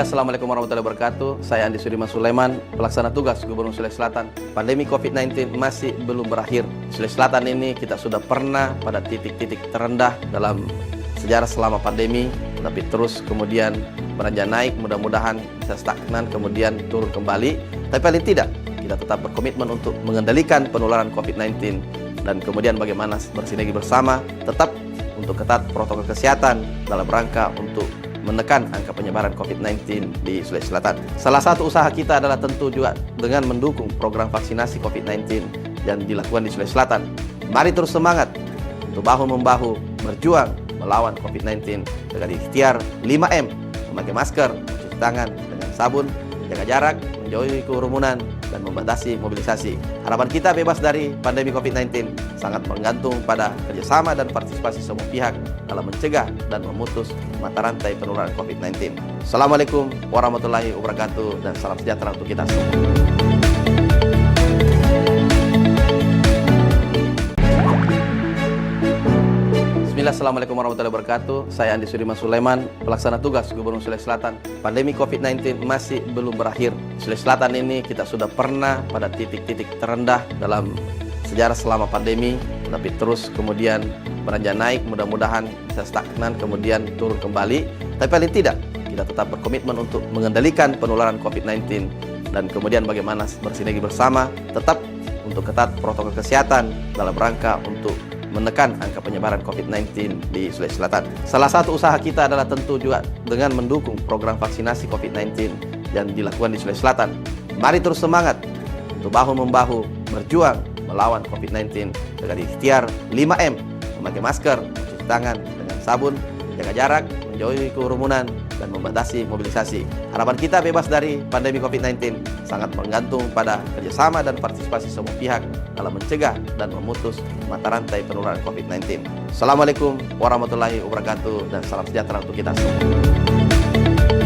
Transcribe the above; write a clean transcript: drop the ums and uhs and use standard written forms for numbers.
Bismillah, Assalamualaikum warahmatullahi wabarakatuh. Saya Andi Sudirman Sulaiman, pelaksana tugas Gubernur Sulawesi Selatan. Pandemi COVID-19 masih belum berakhir. Sulawesi Selatan ini kita sudah pernah pada titik-titik terendah dalam sejarah selama pandemi, tapi terus kemudian beranjak naik, mudah-mudahan bisa stagnan, kemudian turun kembali. Tapi paling tidak, kita tetap berkomitmen untuk mengendalikan penularan COVID-19 dan kemudian bagaimana bersinergi bersama, tetap untuk ketat protokol kesehatan dalam rangka untuk menekan angka penyebaran COVID-19 di Sulawesi Selatan. Salah satu usaha kita adalah tentu juga dengan mendukung program vaksinasi COVID-19 yang dilakukan di Sulawesi Selatan. Mari terus semangat untuk bahu-membahu berjuang melawan COVID-19 dengan ikhtiar 5M, memakai masker, cuci tangan dengan sabun, jaga jarak, menjauhi kerumunan, dan membatasi mobilisasi. Harapan kita bebas dari pandemi COVID-19 sangat bergantung pada kerjasama dan partisipasi semua pihak dalam mencegah dan memutus mata rantai penularan COVID-19. Assalamualaikum warahmatullahi wabarakatuh dan salam sejahtera untuk kita semua. Bismillah, Assalamualaikum warahmatullahi wabarakatuh. Saya Andi Sudirman Sulaiman, pelaksana tugas Gubernur Sulawesi Selatan. Pandemi COVID-19 masih belum berakhir. Sulawesi Selatan ini kita sudah pernah pada titik-titik terendah dalam sejarah selama pandemi, tapi terus kemudian beranjak naik, mudah-mudahan bisa stagnan, kemudian turun kembali. Tapi paling tidak, kita tetap berkomitmen untuk mengendalikan penularan COVID-19 dan kemudian bagaimana bersinergi bersama, tetap untuk ketat protokol kesehatan dalam rangka untuk menekan angka penyebaran COVID-19 di Sulawesi Selatan. Salah satu usaha kita adalah tentu juga dengan mendukung program vaksinasi COVID-19 yang dilakukan di Sulawesi Selatan. Mari terus semangat untuk bahu-membahu berjuang melawan COVID-19 dengan ikhtiar 5M, memakai masker, cuci tangan dengan sabun, jaga jarak, menjauhi kerumunan, dan membatasi mobilisasi. Harapan kita bebas dari pandemi COVID-19 sangat bergantung pada kerjasama dan partisipasi semua pihak dalam mencegah dan memutus mata rantai penularan COVID-19. Assalamualaikum warahmatullahi wabarakatuh dan salam sejahtera untuk kita semua.